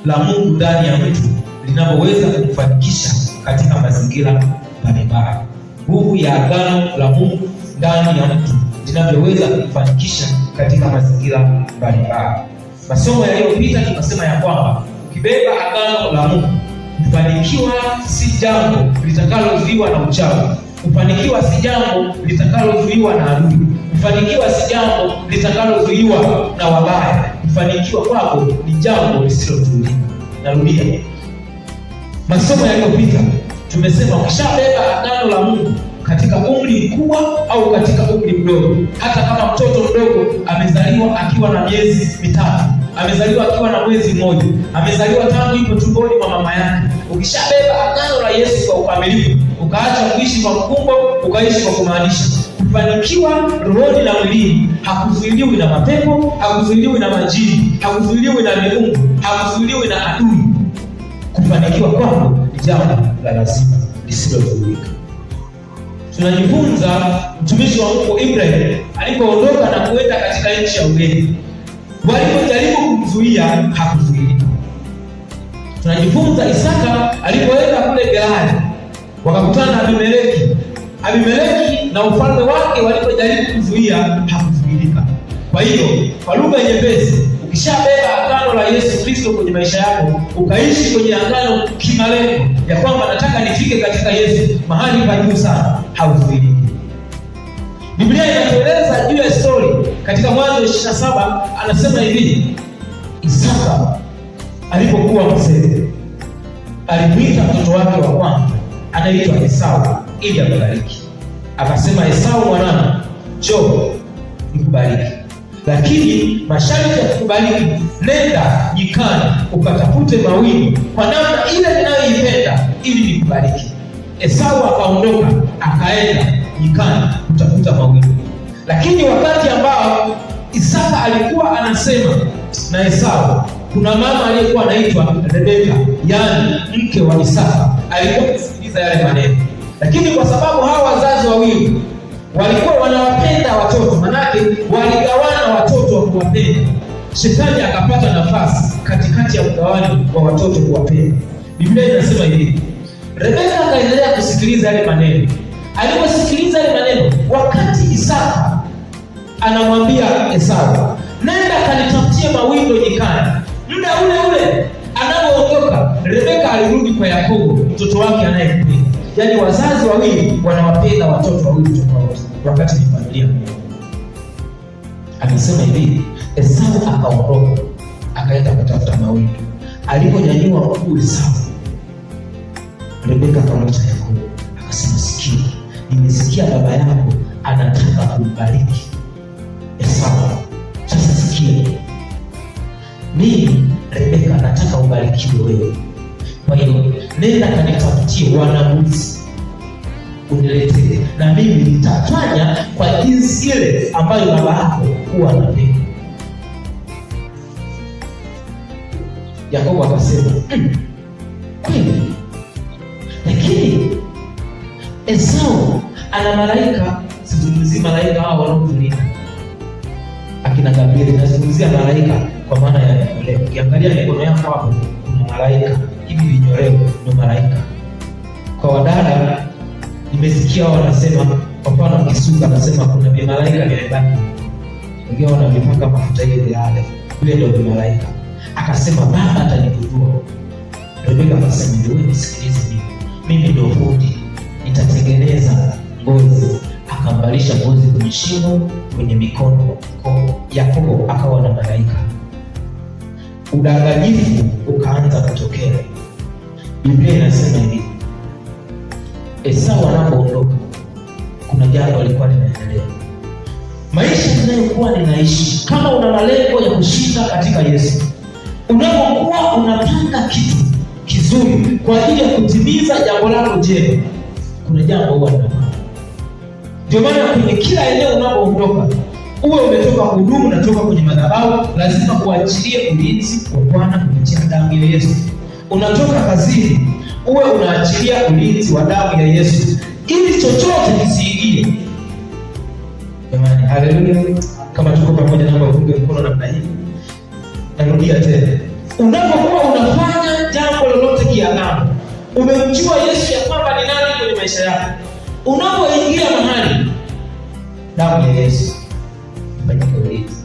la Mungu ndani ya mtu linapoweza kumfanikisha katika mazingira mbalimbali. Nguvu ya agano la Mungu ndani ya mtu linavyoweza kumfanikisha katika mazingira mbalimbali. Masomo yaliyopita tunasema ya kwamba ukibeba agano la Mungu, kufanikiwa si jambo litakalozuiwa na uchawi. Kufanikiwa si jambo litakalozuiwa na adui. Kufanikiwa si jambo litakalozuiwa na wabaya. Kufanikiwa kwako ni jambo lisilozuilika. Narudia. Masomo yaliyopita tumesema ukishabeba agano la Mungu katika umri mkubwa au katika umri mdogo, hata kama mtoto mdogo amezaliwa akiwa na miezi 3, amezaliwa akiwa na mwezi mmoja, amezaliwa tangu yupo tumboni mwa mama yake, ukishabeba agano la Yesu kwa ukamilifu, ukaacha kuishi kwa mkumbo, ukaishi kwa kumaanisha, kufanikiwa rohoni na mwilini hakuzuiliwi na mapepo, hakuzuiliwi na majini, hakuzuiliwi na miungu, hakuzuiliwi na adui. Kufanikiwa kwako ni jambo la lazima lisilozuilika. Tunajifunza mtumishi wa Mungu Ibrahim alipoondoka na kuenda katika nchi ya ugeni. Walipojaribu kumzuia hakuzuilika. Tunajifunza Isaka alipoenda kule Gerari, wakakutana na Abimeleki na ufalme wake, walipojaribu kuzuia hakuzuilika. Kwa hiyo kwa lugha nyepesi, ukishabeba agano la Yesu Kristo kwenye maisha yako, ukaishi kwenye agano kimalengo ya kwamba nataka nifike katika Yesu mahali pa juu sana, hauzuiliki. Biblia inatueleza juu ya story katika Mwanzo 27, anasema hivi: Isaka alipokuwa mzee alimuita mtoto wake wa kwanza anaitwa Esau ili ambariki. Akasema, Esau mwanangu, njoo nikubariki, lakini masharti ya kukubariki, nenda nyikani ukatafute mawingu kwa namna ile ninayoipenda ili nikubariki. Esau akaondoka akaenda nyikani kutafuta mawingu. Lakini wakati ambao Isaka alikuwa anasema na Esau, kuna mama aliyekuwa anaitwa Rebeka, yaani mke wa Isaka, alikuwa kusikiliza yale maneno. Lakini kwa sababu hawa wazazi wawili walikuwa wanawapenda watoto, manake waligawana watoto wa kuwapenda, shetani akapata nafasi katikati ya mgawani wa watoto kuwapenda. Biblia inasema hivi: Rebeka akaendelea kusikiliza yale maneno. Aliposikiliza yale maneno, wakati Isaka anamwambia Esau, nenda kanitafutie mawindo nyikani, muda ule ule anapoondoka, Rebeka alirudi kwa Yakobo, mtoto wake anayempenda. Yaani wazazi wawili wanawapenda watoto wawili tofauti wakati ni familia. Anasema hivi: Esau akaondoka akaenda kutafuta mawindo. Aliponyanyua mguu Esau, Rebeka akamwita Yakobo akasema, sikia, nimesikia baba yako anataka kumbariki Esau. Sasa sikia, mimi Rebeka nataka ubarikiwe wewe. Kwa hiyo nenda kanitafutie wanambuzi uniletee, na mimi nitafanya kwa jinsi ile ambayo baba yako huwa anapenda. Yakobo akasema, kweli, lakini Esau ana malaika. Sizungumzii malaika hao wanaotulinda akina Gabrieli, nazungumzia malaika kwa maana ya vinyoreo. Ukiangalia mikono yako hapo kuna malaika, hivi vinyoreo ndio malaika. Kwa wadada nimesikia wanasema, kwa mfano Kisuka anasema kuna malaika vimebaki, wengine wanavipaka mafuta ile yale, vile ndio malaika. Akasema baba atanigundua. Rebeka akasema, wewe nisikilize mimi ndio fundi, nitatengeneza ngozi. Akambalisha ngozi kwenye shingo, kwenye mikono. Yakobo akawa na malaika. Udanganyifu ukaanza kutokea. Biblia inasema hivi: Esau anapoondoka, kuna jambo alikuwa linaendelea. Maisha tunayokuwa ninaishi, kama una malengo ya kushinda katika Yesu, unapokuwa unapanga kitu kizuri kwa ajili ya kutimiza jambo lako jema, kuna jambo huwa linafanya. Ndio maana kwenye kila eneo unapoondoka, uwe umetoka hudumu, unatoka kwenye madhabahu, lazima uachilie ulinzi wa Bwana kupitia damu ya Yesu. Unatoka kazini, uwe unaachilia ulinzi wa damu ya Yesu ili chochote kisiingie. Jamani, haleluya! Kama tuko pamoja, naomba ufunge mkono namna hii. Narudia tena, unapokuwa unafanya jambo lolote kiagano, umemjua Yesu ya kwamba ni nani kwenye maisha yako, unapoingia mahali, damu ya Yesu ifanyike ulinzi.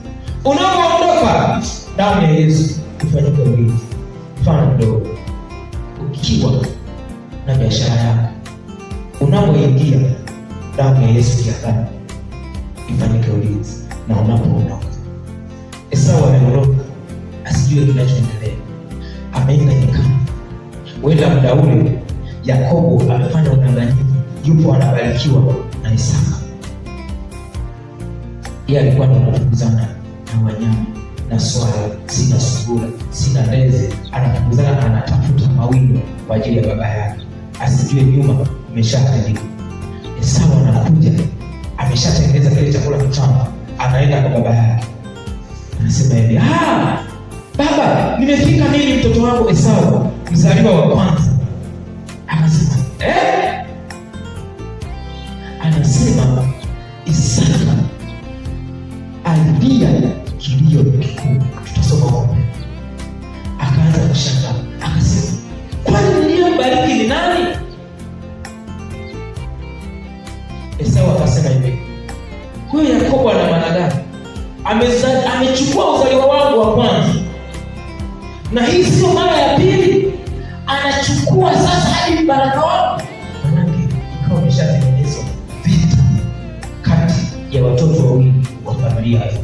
Unapoondoka, damu ya Yesu ifanyike ulinzi. Mfano mdogo, ukiwa na biashara yako, unapoingia, damu ya Yesu kiagano ifanyike ulinzi. Na unapoondoka, Esau ameondoka asijue kinachoendelea, ameenda nyikani. Wenda muda ule Yakobo amefanya udanganyifu, yupo anabarikiwa na Isaka. Yeye alikuwa anafukuzana na wanyama na swala, sina sungura, sina ndege, anafukuzana, anatafuta mawindo kwa ajili ya baba yake, asijue nyuma imeshaandika. Esau anakuja, ameshatengeneza kile chakula kitamu, anaenda kwa baba yake, anasema hivi, baba, nimefika nini mtoto wangu Esau, mzaliwa wa kwanza? Anasema anasema Isaka alilia kilio kikuu. Tutasoma hapo. Akaanza kushangaa, akasema, kwani niliyembariki ni nani? Esau akasema hivi, huyo Yakobo ana maana gani? Amechukua uzaliwa wangu wa kwanza, na hii sio mara ya pili, anachukua sasa hadi baraka wangu. Manake ikawa imeshatengenezwa vita kati ya watoto wawili wa familia hiyo.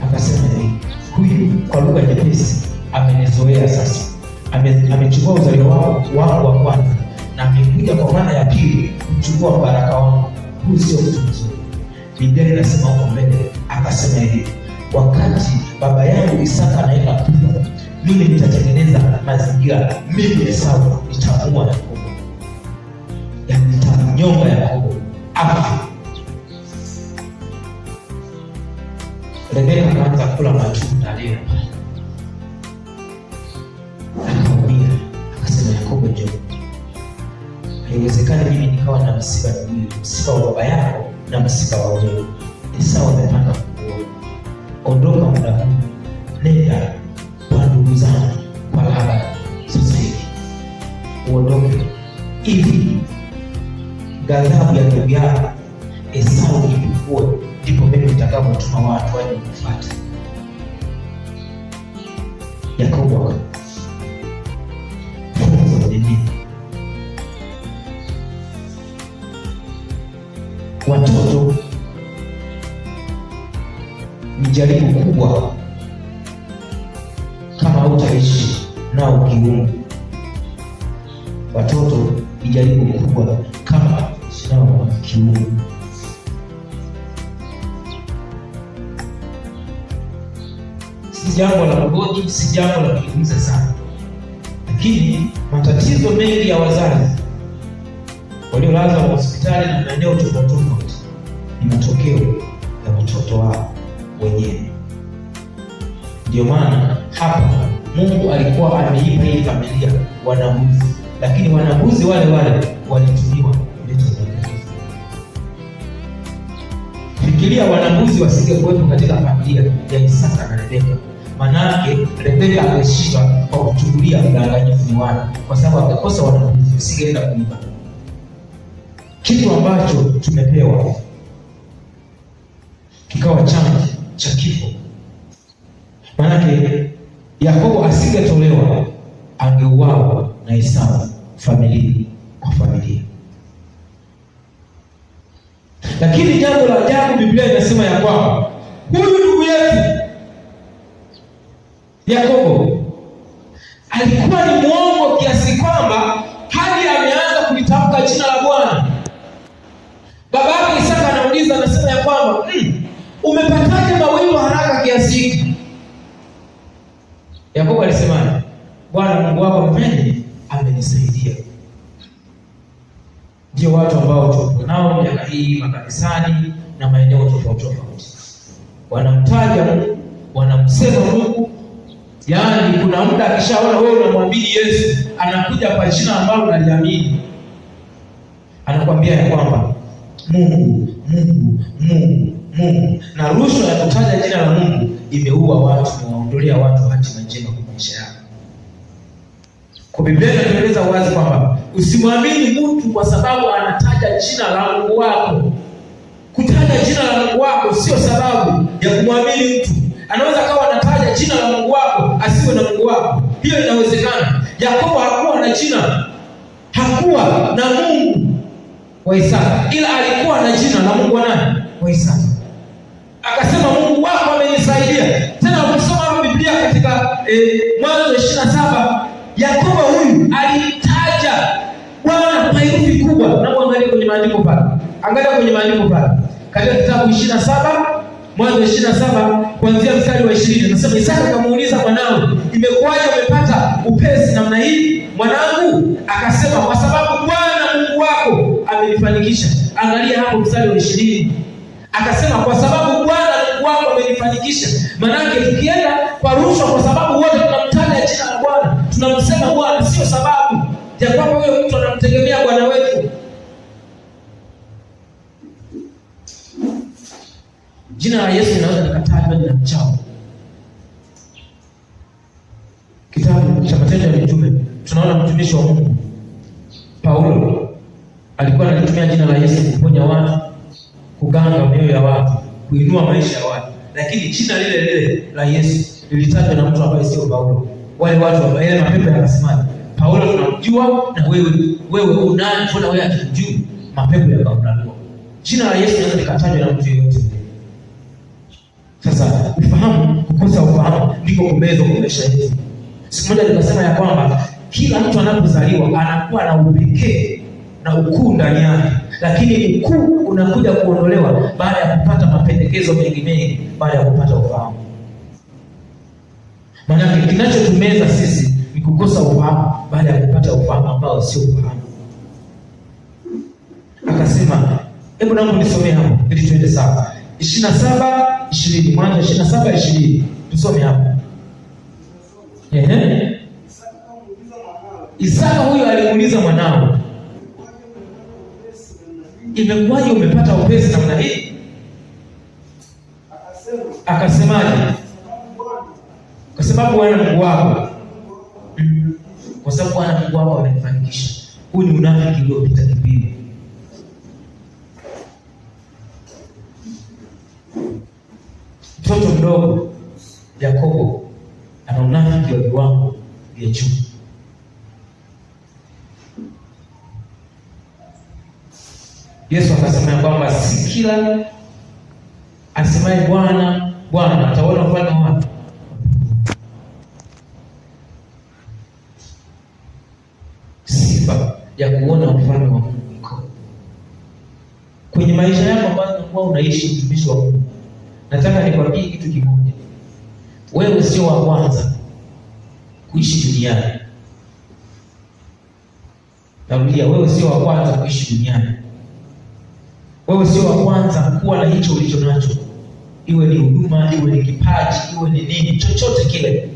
Akasema hivi, huyu kwa lugha nyepesi amenizoea sasa, amechukua uzaliwa wangu wa kwanza na amekuja kwa mara ya pili kuchukua baraka wangu. Huyu sio mtu mzuri. Biblia inasema huko mbele, akasema hivi, wakati baba yangu Isaka anaenda kufa, mimi nitatengeneza mazingira, mimi Esau nitamuua Yakobo, yaani nitamnyonga Yakobo afa. Rebeka akaanza kula matunda leo, akamwambia, akasema, Yakobo njoo, haiwezekani mimi nikawa na msiba miwili, msiba wa baba yako na msiba wa wewe. Esau amepanga kuoa. Ondoka muda huu, nenda kwa ndugu zangu, kwa baba sasa hivi, uondoke, ili ghadhabu ya ndugu yako Esau ipungue, ndipo mimi nitakapotuma watu waje kufuata. Yakobo funzo nini? Watoto ni jaribu kubwa kama hautaishi nao kiungu. Watoto ni jaribu kubwa kama hautaishi nao kiungu. Si jambo la mgodi, si jambo la kuumiza sana, lakini matatizo mengi ya wazazi waliolazwa hospitali na maeneo tofauti ni matokeo ya watoto wao wenyewe. Ndio maana hapa Mungu alikuwa ameipa hii familia wanambuzi, lakini wanambuzi wale walitumiwa kuleta udanganyifu. Fikiria wanambuzi wasingekuwepo katika familia ya Isaka na Rebeka, manake Rebeka ameshindwa kwa kuchukulia udanganyifu ni wana, kwa sababu akakosa wanambuzi, usingeenda kuiba kitu ambacho tumepewa kikawa chanzo cha kifo. Manake Yakobo asingetolewa, angeuawa na Esau, familia kwa familia. Lakini jambo la ajabu, Biblia inasema ya kwamba huyu ndugu yetu Yakobo alikuwa ni mwongo kiasi kwamba hadi ameanza kulitamka jina la Bwana. Baba yake Isaka anauliza, anasema ya kwamba umepataje mawindo haraka kiasi hiki? Yakobo alisema, Bwana Mungu wako mwenye amenisaidia. Ndio watu ambao tuko nao miaka hii makanisani na maeneo tofauti, wanamtaja Mungu, wanamsema Mungu. Yaani kuna muda akishaona wewe unamwamini Yesu, anakuja kwa jina ambalo unaliamini, anakuambia ya kwamba Mungu Mungu, na rushwa ya kutaja jina la Mungu imeua watu na waondolea watu hatima njema kwa maisha yao. Kwa Biblia inatueleza wazi kwamba usimwamini mtu kwa sababu anataja jina la Mungu wako. Kutaja jina la Mungu wako sio sababu ya kumwamini mtu. Anaweza kawa anataja jina la Mungu wako asiwe na Mungu wako. Hiyo inawezekana. Yakobo hakuwa na jina, hakuwa na Mungu wa Isaka, ila alikuwa na jina la Mungu wa nani? Wa Isaka. Akasema Mungu wako amenisaidia. Tena ukisoma Biblia katika Mwanzo 27, Yakobo huyu alitaja Bwana kwa herufi kubwa. Na muangalie kwenye maandiko pale. Angalia kwenye maandiko pale. Katika kitabu 27, Mwanzo 27 kuanzia mstari wa 20. Anasema Isaka akamuuliza mwanawe, imekuwaje umepata upesi namna hii mwanangu? Akasema kwa sababu Bwana Mungu wako amenifanikisha. Angalia hapo mstari wa 20. Akasema kwa sababu Bwana Mungu wako amenifanikisha. Maana tukienda kwa rushwa, kwa sababu wote tunamtaja jina la Bwana, tunamsema Bwana, sio sababu ya kwamba huyo mtu anamtegemea Bwana wetu. Jina la Yesu linaweza likatajwa na mchawi. Kitabu cha Matendo ya Mitume tunaona mtumishi wa Mungu Paulo alikuwa analitumia jina la Yesu kuponya watu, kuganga mioyo ya watu, kuinua maisha ya watu. Lakini jina lile lile la Yesu lilitajwa na mtu ambaye sio Paulo. Wale watu wa ile mapepo yakasemaje? Paulo tunamjua na wewe unani? Mbona wewe hatukujui? Mapepo yakaondolewa. Jina la Yesu linaweza likatajwa na mtu yeyote. Sasa ufahamu, kukosa ufahamu ndiko kumezwa kwa maisha yetu. Siku moja nikasema ya kwamba kila mtu anapozaliwa anakuwa na upekee na ukuu ndani yake, lakini ukuu unakuja kuondolewa baada ya kupata mapendekezo mengi baada ya kupata ufahamu. Maana kinachotumeza sisi ni kukosa ufahamu baada ya kupata ufahamu ambao sio ufahamu. Akasema, hebu naomba nisomee hapo ili tuende sawa. 27:20, Mwanzo 27:20. Tusome hapo. Isaka huyo alimuuliza mwanawe, imekuwaje umepata upesi namna hii? Akasemaje? Kwa sababu Bwana Mungu wako. Kwa sababu Bwana Mungu wako amenifanikisha. Huu ni unafiki uliopita kipimo. Mtoto mdogo Yakobo ana unafiki wa viwango vya juu. Yesu akasema kwamba si kila asemaye Bwana Bwana ataona ufalme wa Mungu. Sifa ya kuona ufalme wa Mungu iko kwenye maisha yako ambayo unakuwa unaishi, mtumishi wa Mungu. Nataka nikwambie kitu kimoja. Wewe sio wa kwanza kuishi duniani. Narudia, wewe sio wa kwanza kuishi duniani. Wewe sio wa kwanza kuwa na hicho ulicho nacho. Iwe ni huduma, iwe ni kipaji, iwe ni nini, chochote kile.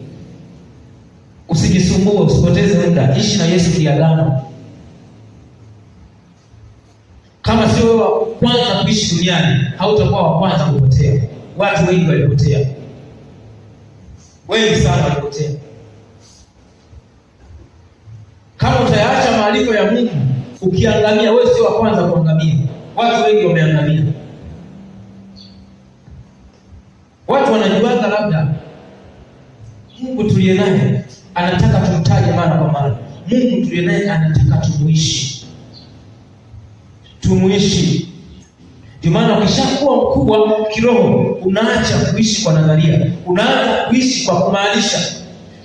Usijisumbue, usipoteze muda. Ishi na Yesu kiagano. Kama sio wewe wa kwanza kuishi duniani, hautakuwa wa kwanza kupotea. Watu wengi walipotea. Wengi sana walipotea. Kama utayaacha maandiko ya Mungu ukiangamia, wewe sio wa kwanza kuangamia. Watu wengi wameangamia. Watu wanajuaga labda Mungu tuliye naye anataka tumtaje mara kwa mara. Mungu tuliye naye anataka tumuishi. Tumuishi. Ndio maana ukishakuwa mkubwa kiroho unaacha kuishi kwa nadharia. Unaanza kuishi kwa kumaanisha.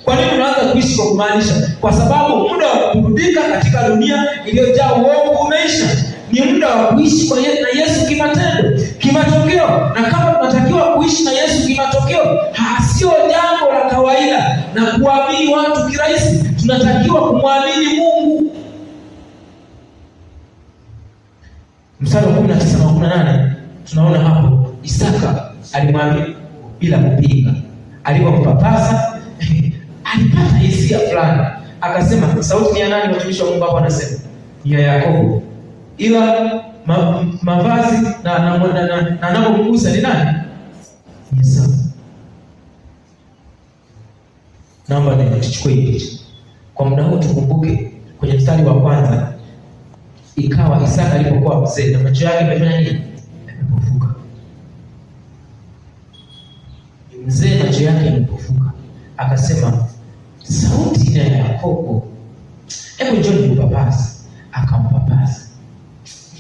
Kwa nini unaanza kuishi kwa kumaanisha? Kwa sababu muda wa kurudika katika dunia iliyojaa uongo umeisha. Ni muda wa kuishi kwa na Yesu kimatendo, kimatokeo. Na kama tunatakiwa kuishi na Yesu kimatokeo, sio jambo la kawaida na kuamini watu kirahisi. Tunatakiwa kumwamini Mungu. Mstari wa 19 na 18 tunaona hapo Isaka alimwamini bila kupinga. Alipompapasa alipata hisia fulani. Akasema, sauti ni ya nani? Watumishi wa Mungu hapo anasema ni ya Yakobo. Ila mavazi na anapomgusa ni nani? Esau. Naomba nichukue hili kwa muda huu, tukumbuke kwenye mstari wa kwanza, ikawa Isaka alipokuwa mzee na macho yake yamefanya nini? Yamepofuka. Mzee macho yake yamepofuka, akasema sauti ile ya Yakobo, hebu njoo nikupapase. Akampapasa.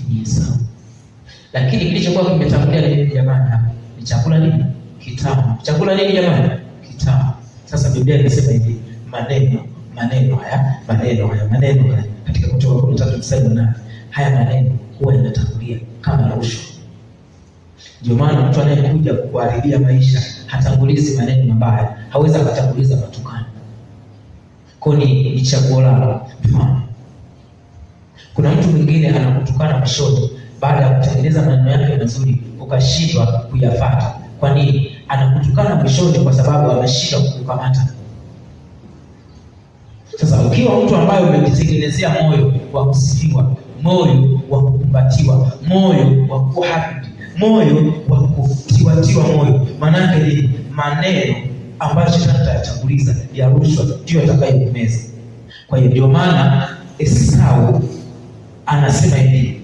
Ni Esau. Lakini kilichokuwa kimetangulia ni jamani, hapa ni chakula nini? Kitamu. Chakula nini jamani? Kitamu. Sasa Biblia inasema hivi, maneno haya katika Kutoka 13:8, haya maneno huwa yanatangulia kama rushwa. Ndio maana mtu anayekuja kukuharibia maisha hatangulizi maneno mabaya, hawezi akatanguliza matukano. Kwa ni chaguo lako. Mfano, kuna mtu mwingine anakutukana mashoni, baada ya kutengeneza maneno yake mazuri ukashindwa kuyafuata. Kwa nini? Anakutukana mwishoni kwa sababu ameshindwa kukukamata. Sasa ukiwa mtu ambaye umejitengenezea moyo wa kusifiwa, moyo wa kukumbatiwa, moyo wa kuhappy, moyo wa kutiwa moyo, maana yake ni maneno ambayo shetani atayatanguliza ya rushwa ndio atakayokumeza. Kwa hiyo ndio maana Esau anasema hivi,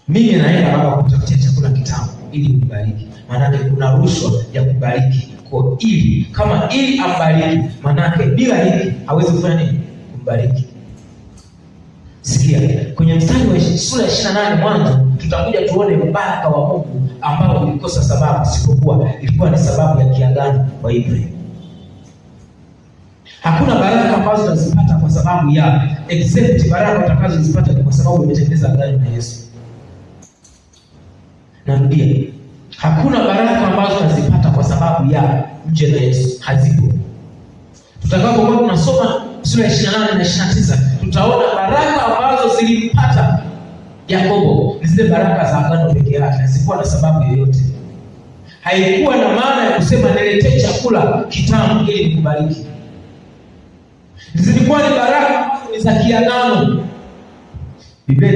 mimi naenda baba kutafutia chakula kitamu ili unibariki. Maana kuna rushwa ya kubariki, kwa ili kama ili ambariki, maana bila hiki hawezi kufanya nini? Kumbariki. Sikia kwenye mstari wa sura ya 28 Mwanzo, tutakuja tuone mbaraka wa Mungu ambao ulikosa sababu, isipokuwa ilikuwa ni sababu ya kiagano kwa Ibrahim. Hakuna baraka ambazo tunazipata kwa sababu ya except baraka utakazozipata kwa sababu umetengeneza agano na Yesu. Narudia, hakuna baraka ambazo tunazipata kwa sababu ya nje na Yesu, hazipo. Tutakapokuwa tunasoma sura ya 28 na 29, tutaona baraka ambazo zilimpata Yakobo ni zile baraka za agano pekee yake, hazikuwa na sababu yoyote. Haikuwa na maana ya kusema niletee chakula kitamu ili nikubariki. Zilikuwa ni baraka ambazo ni za kiagano. Biblia